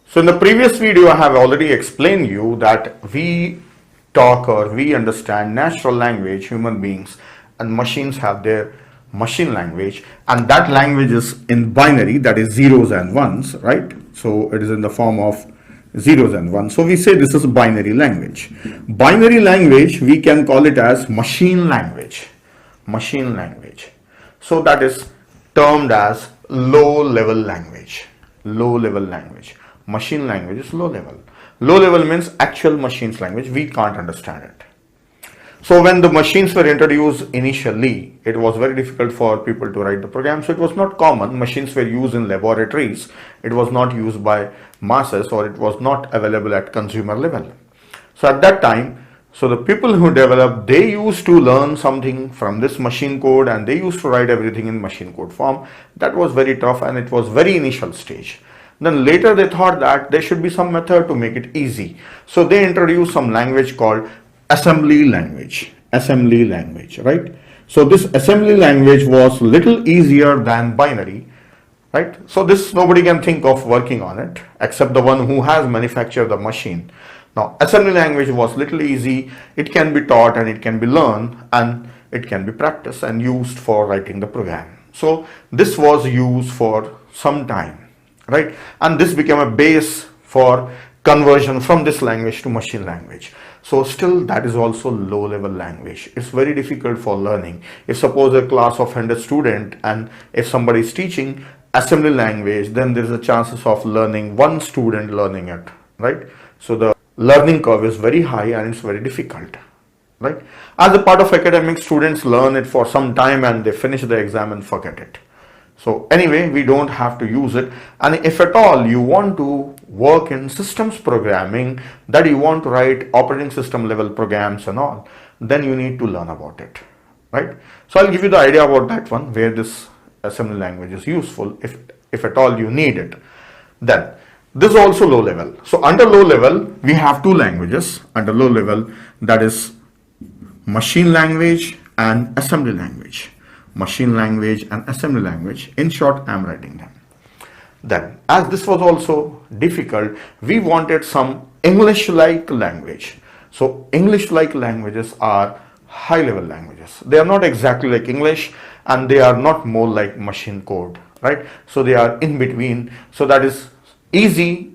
So in the previous video, I have already explained you that we talk or we understand natural language, human beings, and machines have their machine language, and that language is in binary, that is zeros and ones, right? So it is in the form of zeros and ones. So we say this is binary language. Binary language, we can call it as machine language. Machine language. So that is termed as low level language. Low level language. Machine language is low level. Low level means actual machines language. We can't understand it. So when the machines were introduced initially, it was very difficult for people to write the program. So it was not common. Machines were used in laboratories. It was not used by masses, or it was not available at consumer level. So at that time, so the people who developed, they used to learn something from this machine code, and they used to write everything in machine code form. That was very tough, and it was very initial stage. Then later they thought that there should be some method to make it easy. So they introduced some language called assembly language. Assembly language, right? So this assembly language was little easier than binary, right? So this nobody can think of working on it except the one who has manufactured the machine. Now assembly language was little easy. It can be taught and it can be learned, and it can be practiced and used for writing the program. So this was used for some time, right? And this became a base for conversion from this language to machine language. So still that is also low level language. It's very difficult for learning. If suppose a class of 100 student, and if somebody is teaching assembly language, then there is a chances of learning one student learning it, right? So the learning curve is very high and it's very difficult, right? As a part of academic, students learn it for some time and they finish the exam and forget it. So anyway, we don't have to use it. And if at all you want to work in systems programming, that you want to write operating system level programs and all, then you need to learn about it, right? So I'll give you the idea about that one, where this assembly language is useful if at all you need it. Then this is also low level. So under low level, we have two languages under low level, that is machine language and assembly language. Machine language and assembly language. In short, I am writing them. Then, as this was also difficult, we wanted some English-like language. So English-like languages are high-level languages. They are not exactly like English, and they are not more like machine code, right? So they are in between. So that is easy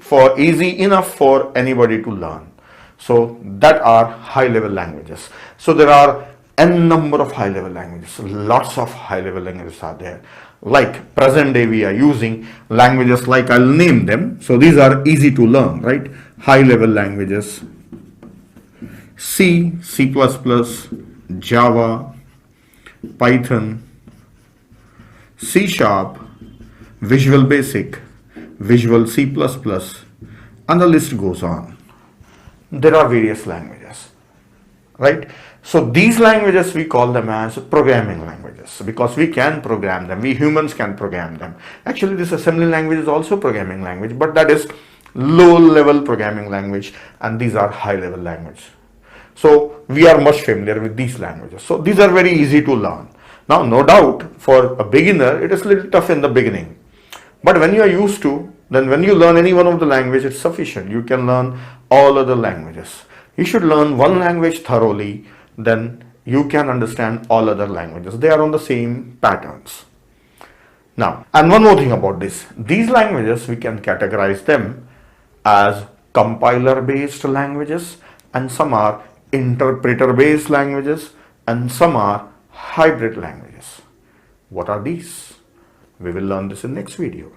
enough for anybody to learn. So that are high-level languages. So there are n number of high-level languages. Lots of high-level languages are there. Like present day we are using languages like, I'll name them. So these are easy to learn, right? High-level languages: C, C++, Java, Python, C#, Visual Basic, Visual C++, and the list goes on. There are various languages, right? So these languages, we call them as programming languages because we can program them. We humans can program them. Actually, this assembly language is also programming language, but that is low level programming language, and these are high level language. So we are much familiar with these languages. So these are very easy to learn. Now, no doubt for a beginner, it is a little tough in the beginning. But when you are used to, then when you learn any one of the language, it's sufficient. You can learn all other languages. You should learn one language thoroughly, then you can understand all other languages. They are on the same patterns. Now, and one more thing about this. These languages, we can categorize them as compiler-based languages, and some are interpreter-based languages, and some are hybrid languages. What are these? We will learn this in next video.